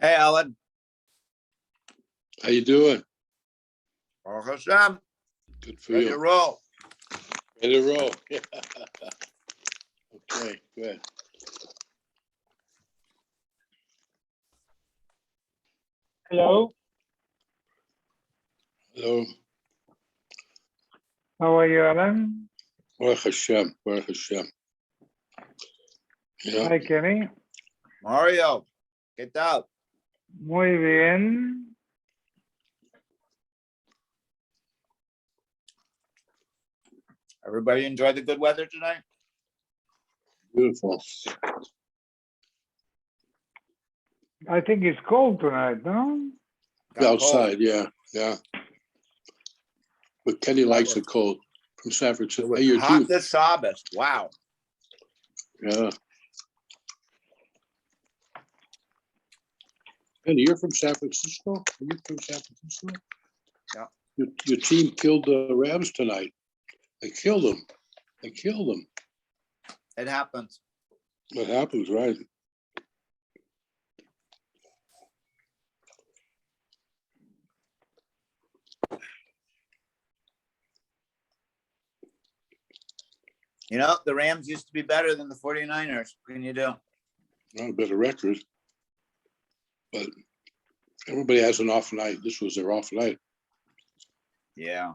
Hey, Alan. How you doing? Baruch Hashem. Good for Ready you. to roll. Ready to roll. Okay, good. Hello, Hello. how are you, Alan? Baruch Hashem. Baruch Hashem. Yeah. Hi, Kenny. Mario, get out. Muy bien. Everybody enjoy the good weather tonight? Beautiful. I think it's cold tonight, no? Got Outside, cold. yeah. But Kenny likes it cold from San It Francisco. was Hey, you're hot too. this Sabbath. Wow. Yeah. Kenny, you're from San Francisco? Are you from San Francisco? Yeah. Your team killed the Rams tonight. They killed them. It happens. What happens, right? You know, the Rams used to be better than the 49ers. What can you do? Not a better record. But everybody has an off night. This was their off night. Yeah.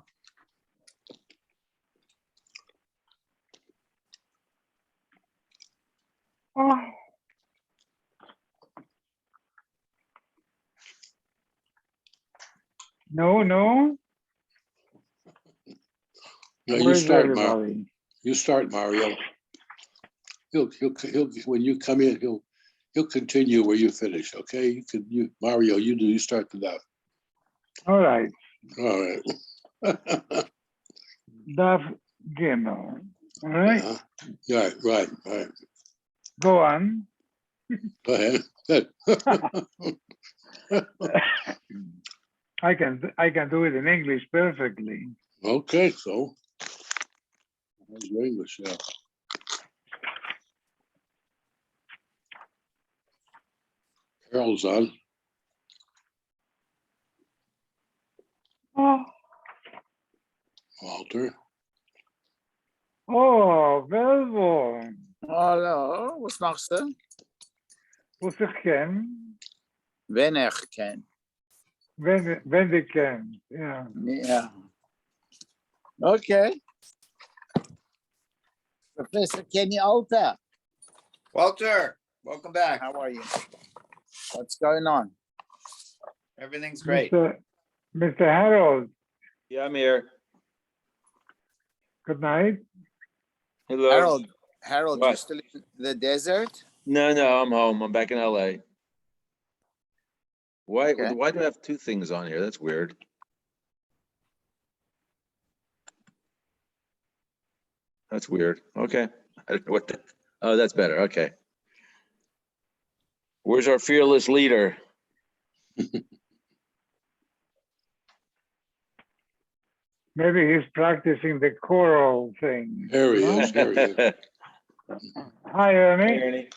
Oh, no. No, you Where's start, everybody? You start, Mario. He'll when you come in, he'll continue where you finish. Okay, Mario, you start the Daf. All right. All right. Daf Gimel. All right. Yeah, right. Go on. Go ahead. Good. I can do it in English perfectly. Okay, so how's your English? Yeah. Carol's on. Oh, Walter. Velvo. Hallo, was machst du? What's ich ken? Wenn ich kann. When they can. Yeah. Yeah. Okay. Professor Kenny Alta. Walter, welcome back. How are you? What's going on? Everything's great. Mr. Harold, Yeah, I'm here. good night. Hello. Harold, What? you still in the desert? No, I'm home. I'm back in LA. Why? Okay. Why do I have two things on here? That's weird. That's weird. Okay. I don't know what the, oh, that's better. Okay. Where's our fearless leader? Maybe he's practicing the choral thing. There he no? is. There he is. Hi, Ernie. Hey, Ernie.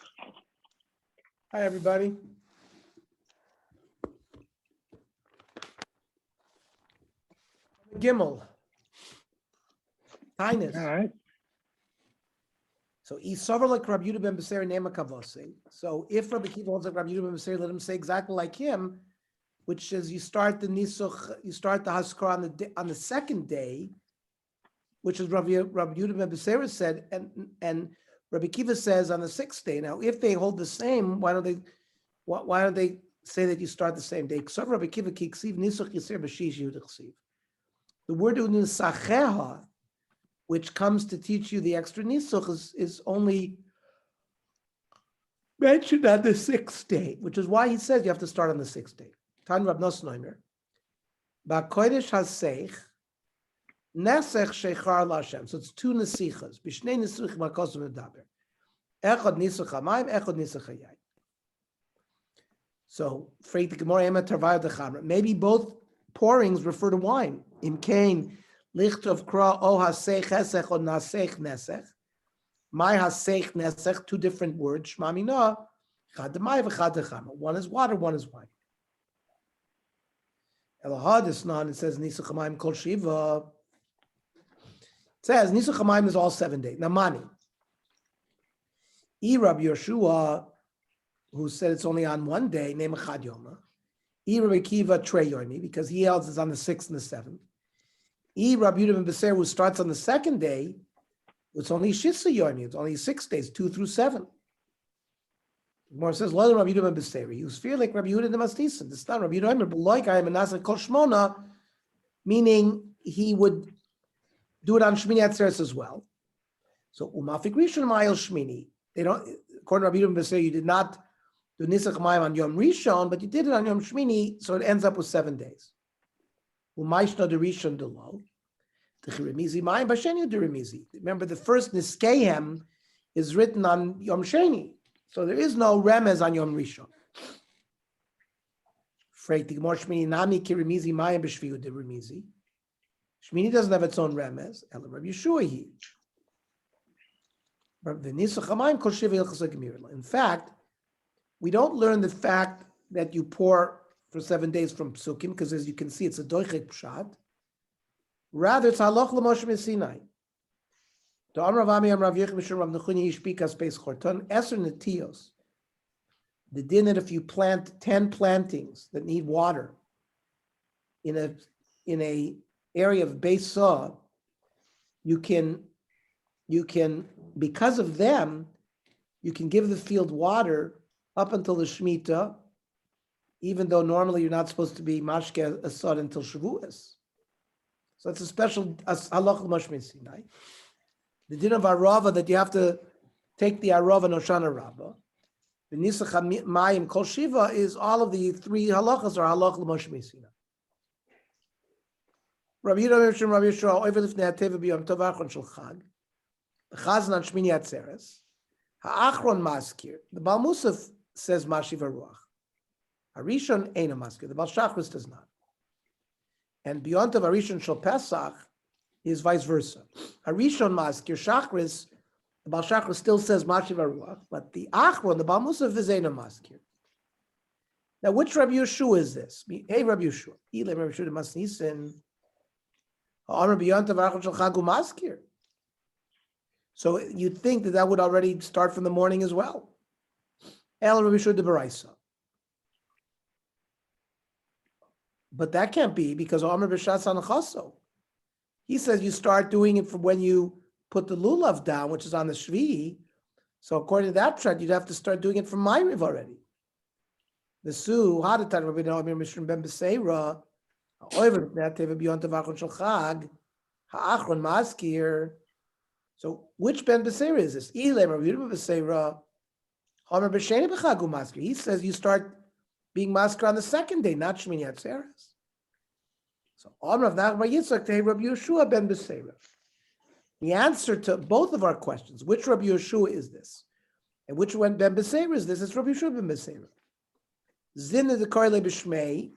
Hi, everybody. Gimel. Taanis. All right. So Isavar like Rabbi Yehuda ben Beser Nema Kavose. So if Rabbi Kiva holds like Rabbi Yehuda ben Beser, let him say exactly like him, which is you start the Nisuch, you start the Haskar on the second day, which is Rabbi Yehuda ben Beser said, and Rabbi Kiva says on the sixth day. Now, if they hold the same, why don't they say that you start the same day? So Rabbi Kiva kiksiv Nisuch Yisir b'shish Yehuda chsiv. The word Unusacheha, which comes to teach you the extra nisuch, is only mentioned on the sixth day, which is why he says you have to start on the sixth day. Tan Rab Nosneimer. Ba'kodesh haseich, nesech sheichar l'Hashem. So it's two nesichas. B'shnei nisuch ma'kosim medaber. Echad nisuch hamayim, echad nisuch hayayin. So, maybe both pourings refer to wine. Im kain lichtov kra o hasech hesech or nasech nesech. My hasech nesech, two different words. Shmamina, chad demai v'chad dechamra. One is water, one is wine. Elahadisnan, it says Nisa Chamayim Kol Shiva. It says Nisa Chamayim is all 7 days. Now, Mani. Rabbi Yeshua, who said it's only on 1 day, name Echad Yoma. Rabbi Akiva Trey Yomi, because he else is on the 6th and the 7th. Rabbi Yehuda ben Beser, who starts on the 2nd day, it's only Shisa Yomi, it's only 6 days, 2 through 7. More says, Lo Rabbi Yehuda ben Beser. He was feared like Rabbi Yehuda the Mastisa. This time, Rabbi Yehuda, but like I am Nasa Kol Shmona, meaning he would do it on Shmini Atzeres as well. So Umafik Rishon Mayel Shmini. They don't, according to Rabbi Yehuda ben Beser, you did not do Nisach Mayim on Yom Rishon, but you did it on Yom Shmini, so it ends up with 7 days. Umayshna de Rishon de Lo. Remizi Mayim Basheni de Remizi. Remember, the first Niskehem is written on Yom Sheni. So there is no remez on Yom Rishon. Freit the Gemara Shmini Nami ki Remizi Mayim B'Shviu de Remizi. Shmini doesn't have its own remez. Ela Rabbi Yeshua he. In fact, we don't learn the fact that you pour for 7 days from Psukim, because as you can see, it's a doichek pshat. Rather, it's halach l'Moshe Sinai. The Amar Avami Amar Rav Yechim Mishum Rav Nechuni Yishpikas Beis Chorton Eser Netios. The din that if you plant 10 plantings that need water in a area of Beis Saw, you can because of them, you can give the field water up until the Shemitah, even though normally you're not supposed to be mashke asad until Shavuos. So it's a special halach l'Moshe Sinai. The din of arava that you have to take the arava and Hoshana Rabbah. The nisach mayim kol shiva is all of the 3 halachas are halach l'Moshe Sinai. Rabbi Yehuda Mishum Rabbi Yeshua over lifnei hateva b'yom tov achron shel chag. Chazan on Shmini Atzeres. Ha'achron maskir. The Baal Musaf says mashiv haruach. Harishon ain't a maskir. The Baal Shachris does not. And beyond of Harishon shel Pesach is vice versa. Harishon maskir Shachris. The Baal Shachris still says mashiv haruach, but the Achron, the Baal Musaf, is ain't a maskir. Now, which Rabbi Yeshua is this? Hey, Rabbi Yeshua. Ilay Rabbi Yeshua Masnisin. Ha'amar beyond of Achron shel Chag u'maskir. So you'd think that would already start from the morning as well. El Rabbi Yeshua de Baraisa. But that can't be because Amar b'Shas Anachaso. He says you start doing it from when you put the lulav down, which is on the Shvi. So according to that trend, you'd have to start doing it from Ma'ariv already. The Su Hadatan Rabbi Noamir Mishrim Ben Beseira. However, Nateva Beyond Tavachon Shel Chag Ha'achron Maskir. So which Ben Beseira is this? He says you start being masker on the 2nd day, not Shmini Atzeres. So Amar Rav Yitzchak to Rabbi Yeshua Ben Beseira. The answer to both of our questions, which Rabbi Yeshua is this, and which one Ben Beseira is this? It's Rabbi Yeshua Ben Beseira. Zin the Karle B'Shmei.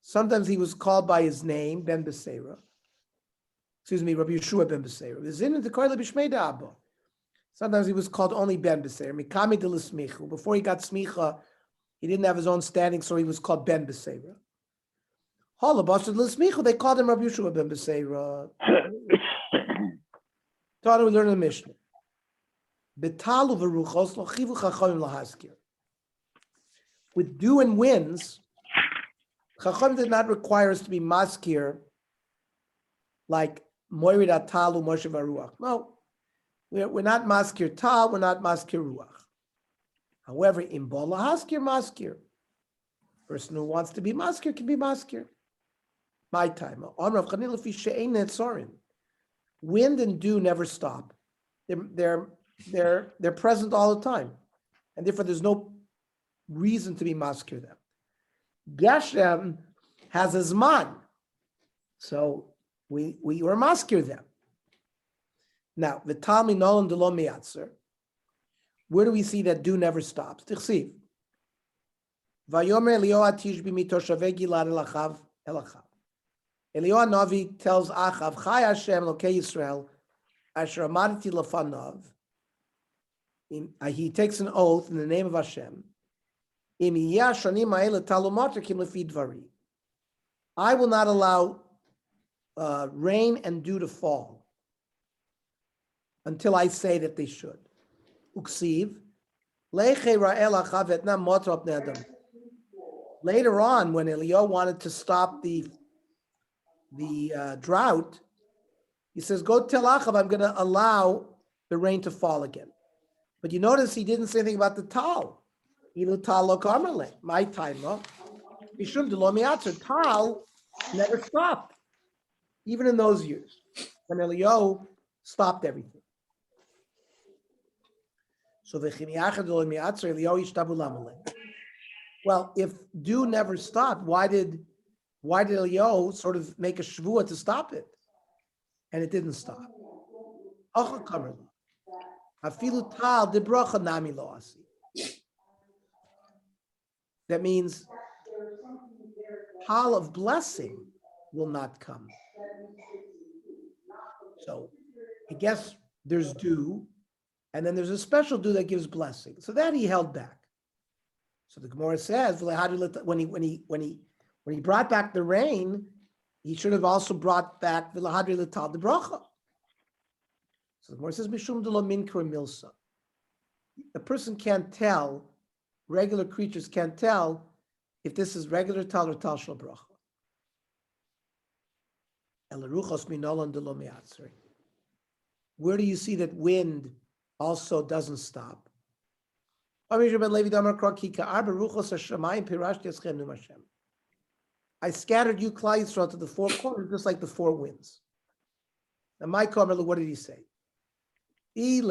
Sometimes he was called by his name, Ben Beseira. Excuse me, Rabbi Yeshua ben Beseira. Sometimes he was called only ben Beseira. Mikami de l'smichu. Before he got smicha, he didn't have his own standing, so he was called ben Beseira. Halabashad l'smichu. They called him Rabbi Yeshua ben Beseira. Taught we learn in the Mishnah. Betalu v'ruchos lo chivu chachamim lahaskir. With dew and winds, Chacham did not require us to be maskir like Moirid Atalu Moshe Varuach. No, we're not maskir tal, we're not maskir ruach. However, in Bola Haskir, maskir. Person who wants to be maskir can be maskir. My time. Wind and dew never stop. They're present all the time. And therefore there's no reason to be maskir them. Geshem has a zman. So we were maskir them. Now, the Talmi Nolan Delo Miyatzer, where do we see that dew never stops? Tichsiv. Vayomer Eliyahu Tishbi mitoshavei Gilad elachav elachav. Eliyahu Navi tells Achav, Chai Hashem Lokei Yisrael, Asher Amaditi Lefanav. He takes an oath in the name of Hashem. I will not allow rain and dew to fall until I say that they should. Uksiv. Later on, when Eliyahu wanted to stop the drought, he says, go tell Achav, I'm going to allow the rain to fall again. But you notice he didn't say anything about the tal. Ilu tal lo kamerle. My time, no? Mishum de lo miatzer. Tal never stopped, even in those years when Eliyahu stopped everything. So v'chimiachad lo miatzer Eliyahu ishtabu lamale. Well, if dew never stopped, why did Eliyahu sort of make a shvuah to stop it? And it didn't stop. Acha kamerle. Afilu tal de bracha nami lo asi. That means tal of blessing will not come. So I guess there's dew, and then there's a special dew that gives blessing. So that he held back. So the Gemara says when he brought back the rain, he should have also brought back v'lahadri l'tal de bracha. So the Gemara says mishum de lo minkra milsa. A person can't tell. Regular creatures can't tell if this is regular tal or tal shel bracha. Where do you see that wind also doesn't stop? I scattered you, Klal Yisrael, to the four corners, just like the four winds. Now, my Kamerlu, what did he say? Is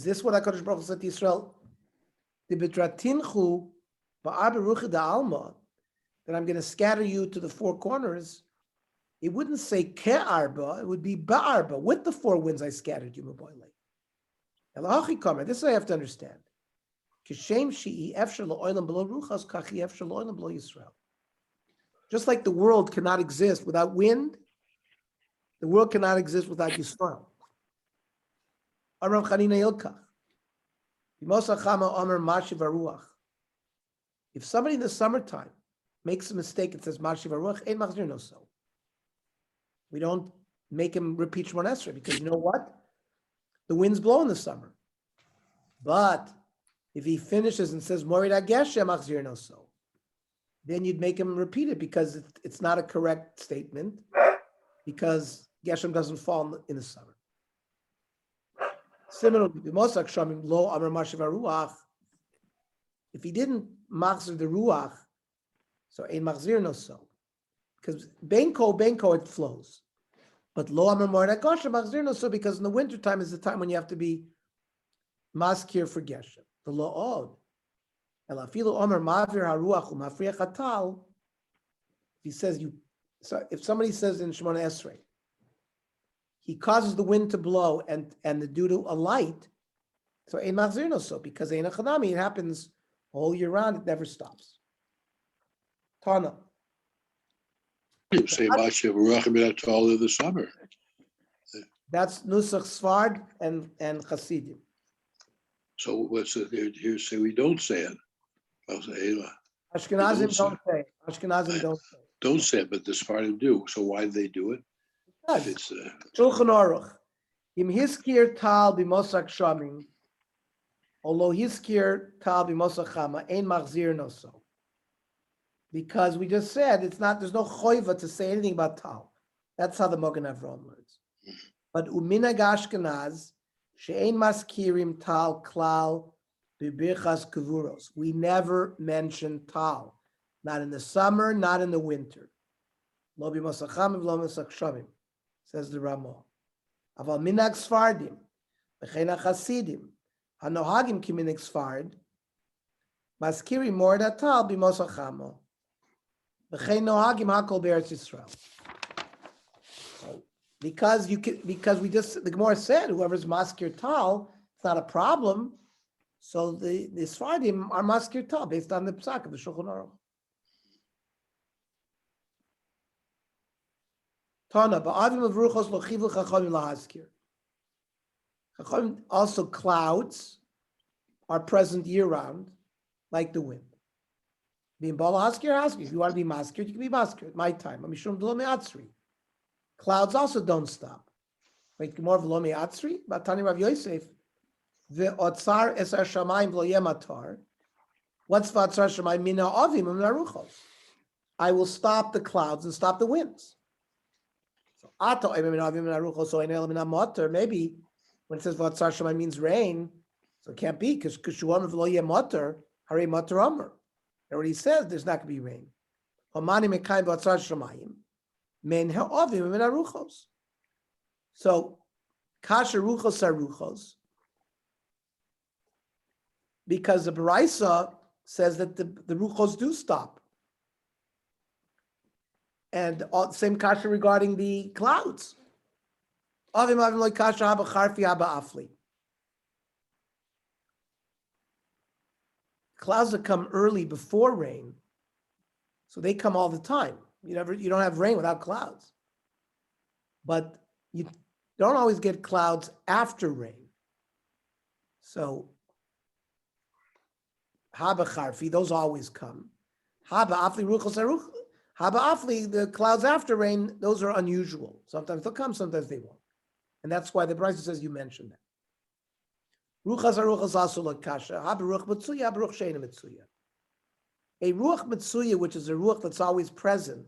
this what HaKadosh Baruch Hu said to Yisrael? That I'm going to scatter you to the four corners. It wouldn't say ke'arba, it would be ba'arba. With the four winds I scattered you, Maboyle. This I have to understand. Just like the world cannot exist without wind, the world cannot exist without Yisrael. If somebody in the summertime makes a mistake and says Marshiv Aruach, ein machzir no so. We don't make him repeat Shemon Esrei because you know what? The winds blow in the summer. But if he finishes and says Morid Ageshem machzir no so, then you'd make him repeat it because it's not a correct statement because Geshem doesn't fall in the summer. Similarly, if he didn't machzir the ruach, so ein machzir no so, because benko it flows, but lo amar moed hakosher machzir no so because in the wintertime is the time when you have to be maskir for geshem. The lo od elafilu amar mavir haruach umafriach hatal. He says so if somebody says in Shemona Esrei, he causes the wind to blow and the dew to alight. So ein machzir no so because ein achanami, it happens all year round. It never stops. Tana. You say Mashiach Baruch all of the summer. That's Nusach Sfard and Hasidim. So what's it here? Say we don't say it. I'll say Ashkenazim don't say. Ashkenazim don't say. Don't say it, but the Sephardim do. So why do they do it? Because It's Shulchan Aruch. Im hiskir tal b'mosak shamim, although hiskir tal b'mosak chama, ein machzir no so. Because we just said there's no choiva to say anything about tal. That's how the Mogen Avraham learns. But uminag Ashkenaz, she'ein maskirim tal klal b'birchas kevuros. We never mention tal. Not in the summer, not in the winter. Lo b'mosak chama, lo b'mosak shamim, says the Ramah. Aval minag Sfardim, v'chein hachasidim, hanohagim ki minag Sfard, maskirim mord tal b'mosak chama. Because we just, the Gemara said, whoever's maskir tal, it's not a problem. So the Sfardim are maskir ta based on the psak of the Shulchan Aruch. Tana, ba'avim of ruchos lo chivu chachamim lahaskir. Chachamim also clouds are present year round, like the wind. Being bala haskir. If you want to be maskir, you can be maskir at my time. Mishum d'lo me'atzri. Clouds also don't stop. Wait, more of lo me'atzri. Batani Rav Yosef. The otzar es shamayim v'lo yematar. What's v'otzar shamayim mina avim mina ruchos? I will stop the clouds and stop the winds. So ato avim mina avim mina ruchos so enel mina matar. Maybe when it says v'otzar shamayim means rain, so it can't be because kshuam v'lo yematar harei matar amar. It already says there's not going to be rain. Hamani mekayim v'otzar shamayim men ha'avim mina ruchos. So kasher ruchos are ruchos. Because the Baraisa says that the ruchos do stop. And same kasha regarding the clouds. Avim avim loy kasha haba charfi haba afli. Clouds that come early before rain, so they come all the time. You don't have rain without clouds. But you don't always get clouds after rain. So Haba charfi, those always come. Haba afli ruchos aruch. Haba afli, the clouds after rain, those are unusual. Sometimes they'll come, sometimes they won't. And that's why the Brisa says you mentioned that. Ruchas aruchas also like kasha. Haba ruch mitzuya, haba ruch sheina mitzuya. A ruach mitzuya, which is a ruach that's always present,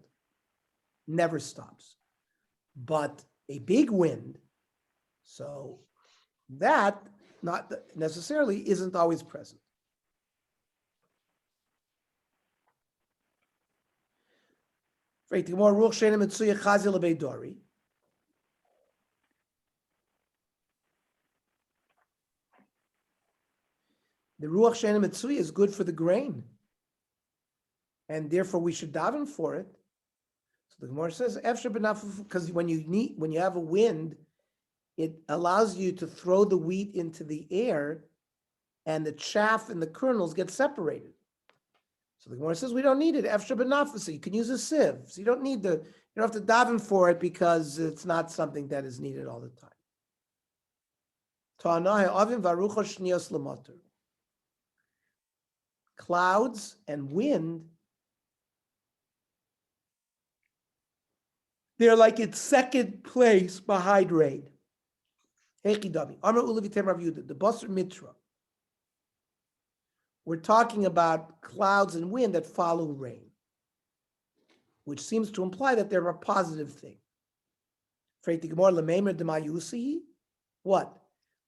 never stops. But a big wind, so that not necessarily isn't always present. The ruach sheina mitzuya is good for the grain, and therefore we should daven for it. So the Gemara says, because when you have a wind, it allows you to throw the wheat into the air, and the chaff and the kernels get separated. So the Gemara says we don't need it. Efshar b'nafasa, you can use a sieve. So you don't have to daven for it because it's not something that is needed all the time. Ta'anah avim varucha shnios l'motor. Clouds and wind, they're like its second place behind rain. Hechidami. Amar ulavitem Rav Yehuda, the Basar Mitra. We're talking about clouds and wind that follow rain, which seems to imply that they're a positive thing. What?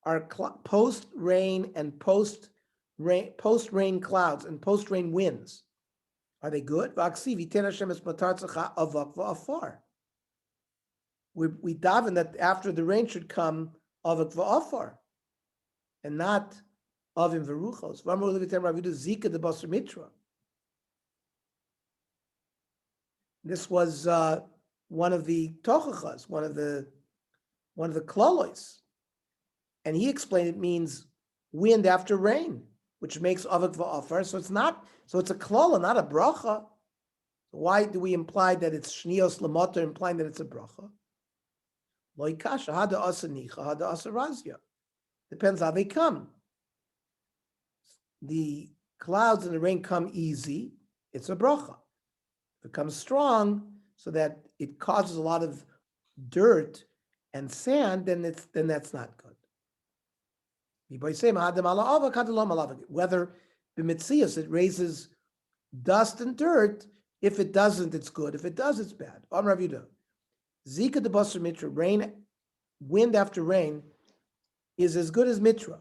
Are post-rain and post-rain clouds and post-rain winds, are they good? We daven that after the rain should come avak v'afar, and not avim v'ruchos. Zika the Basar Mitra. This was one of the tochachas, one of the klolos, and he explained it means wind after rain, which makes avak v'afar. So it's a klola, not a bracha. Why do we imply that it's shnios l'motor, implying that it's a bracha? Lo ikasha hada asa nicha hada asa razya. Depends how they come. The clouds and the rain come easy, it's a bracha. If it comes strong, so that it causes a lot of dirt and sand, then that's not good. Whether b'mitzias it raises dust and dirt, if it doesn't, it's good. If it does, it's bad. Rav Yehuda, Zika the Basar Mitra, wind after rain, is as good as Mitra.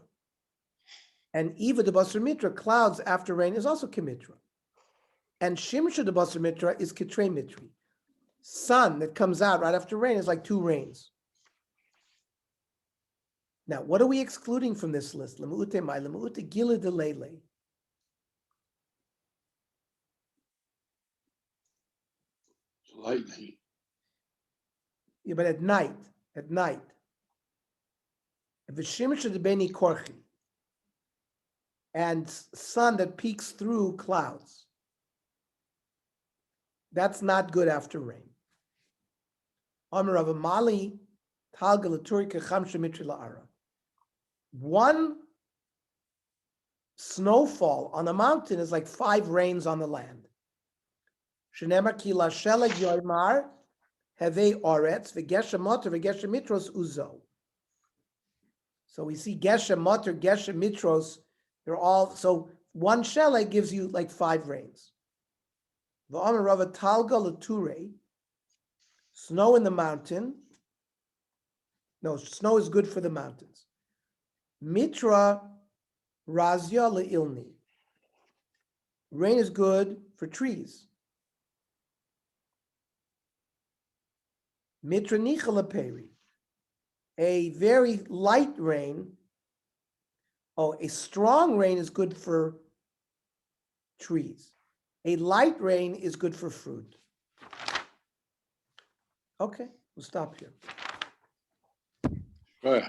And Eva the Basar Mitra, clouds after rain, is also Kimitra. And Shimsha the Basar Mitra is Kitrei Mitri. Sun that comes out right after rain is like two rains. Now, what are we excluding from this list? Lemu'ute mai, lemu'ute gila de lele. Lightning. Yeah, but at night. If it's Shimsha the Beni Korchi, and sun that peeks through clouds. That's not good after rain. Amar Rav Mali, Talga l'turi kechamshe mitri la'ara. One snowfall on a mountain is like 5 rains on the land. Shenemar ki lasheleg yoimar hevei oretz v'geshem motor v'geshem mitros uzo. So we see geshem motor, geshem mitros. They're all, so one sheleg gives you like 5 rains. V'amar Rava Talga l'ture. Snow in the mountain. No, snow is good for the mountains. Mitra razya le'ilni. Rain is good for trees. Mitra nicha leperi. A very light rain. Oh, a strong rain is good for trees. A light rain is good for fruit. Okay, we'll stop here. Right.